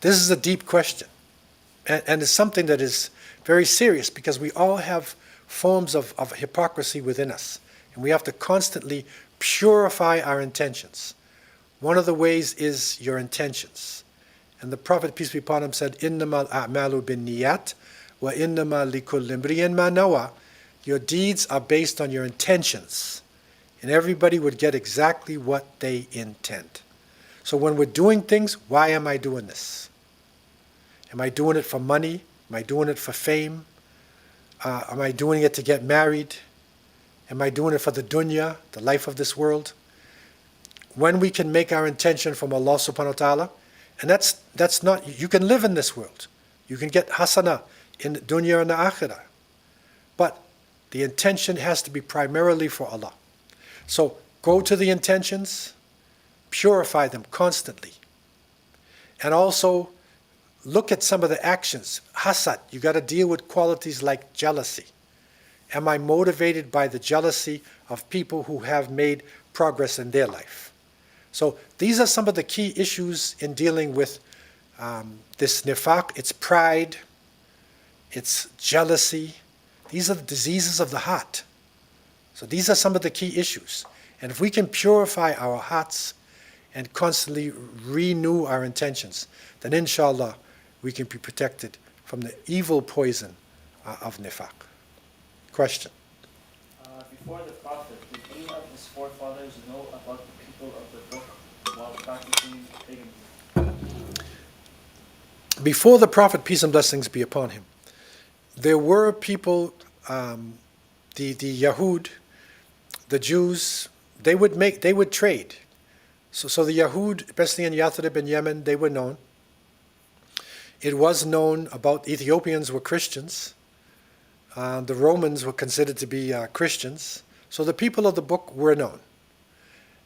This is a deep question. And it's something that is very serious, because we all have forms of hypocrisy within us. And we have to constantly purify our intentions. One of the ways is your intentions. And the Prophet, peace be upon him, said, إِنَّمَا الْأَعْمَالُ بِالنِّيَّاتِ وَإِنَّمَا لِكُلِّ امْرِئٍ مَا نَوَى. Your deeds are based on your intentions. And everybody would get exactly what they intend. So when we're doing things, why am I doing this? Am I doing it for money? Am I doing it for fame? Am I doing it to get married? Am I doing it for the dunya, the life of this world? When we can make our intention from Allah subhanahu wa ta'ala, and that's not, you can live in this world. You can get hasana in the dunya and the akhirah. But the intention has to be primarily for Allah. So go to the intentions, purify them constantly. And also look at some of the actions. Hasad, you got to deal with qualities like jealousy. Am I motivated by the jealousy of people who have made progress in their life? So these are some of the key issues in dealing with this nifaq. It's pride, it's jealousy. These are the diseases of the heart. So these are some of the key issues. And if we can purify our hearts and constantly renew our intentions, then inshallah we can be protected from the evil poison of nifaq. Question.
Before the Prophet, did any of his forefathers know about the people of the book while practicing paganism?
Before the Prophet, peace and blessings be upon him, there were people, the Yahud, the Jews, they would trade. So the Yahud, especially in Yathrib and Yemen, they were known. It was known about Ethiopians were Christians. The Romans were considered to be Christians. So the people of the book were known.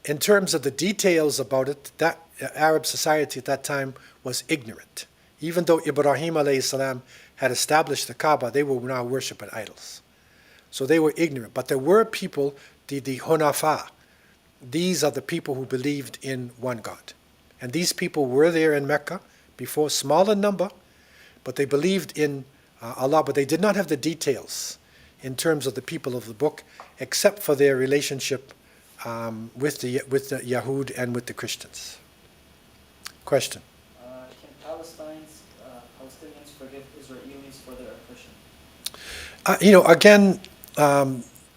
In terms of the details about it, that Arab society at that time was ignorant. Even though Ibrahim alayhi salam had established the Kaaba, they were now worshiping idols. So they were ignorant. But there were people, the Hunafa. These are the people who believed in one God. And these people were there in Mecca before, small in number, but they believed in Allah, but they did not have the details in terms of the people of the book, except for their relationship with the Yahud and with the Christians. Question.
Can Palestinians forgive Israelis for their oppression?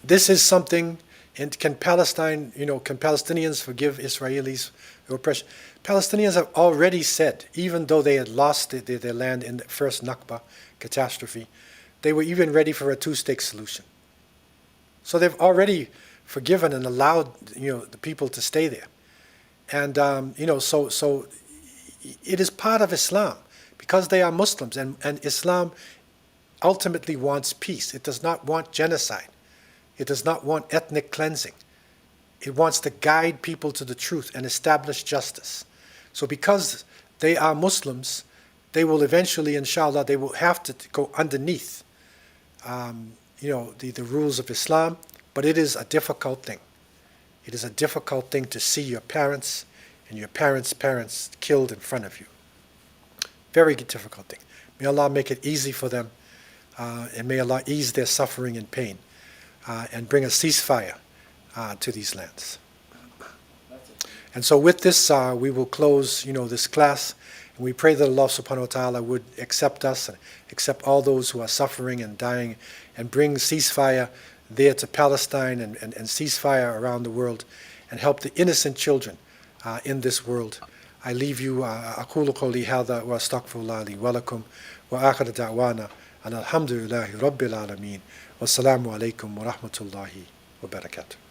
This is something. And can Palestinians forgive Israelis for oppression? Palestinians have already said, even though they had lost their land in the first Nakba catastrophe, they were even ready for a two-state solution. So they've already forgiven and allowed the people to stay there. And so it is part of Islam, because they are Muslims, and Islam ultimately wants peace. It does not want genocide. It does not want ethnic cleansing. It wants to guide people to the truth and establish justice. So because they are Muslims, they will eventually, inshallah, they will have to go underneath, the rules of Islam. But it is a difficult thing. It is a difficult thing to see your parents and your parents' parents killed in front of you. Very difficult thing. May Allah make it easy for them, and may Allah ease their suffering and pain, and bring a ceasefire to these lands. And so with this, we will close, this class. And we pray that Allah subhanahu wa ta'ala would accept us and accept all those who are suffering and dying, and bring ceasefire there to Palestine, and ceasefire around the world, and help the innocent children in this world. I leave you, أقول قولي هذا وأستغفر الله لي ولكم وآخر دعوانا أن الحمد لله رب العالمين والسلام عليكم ورحمة الله وبركاته.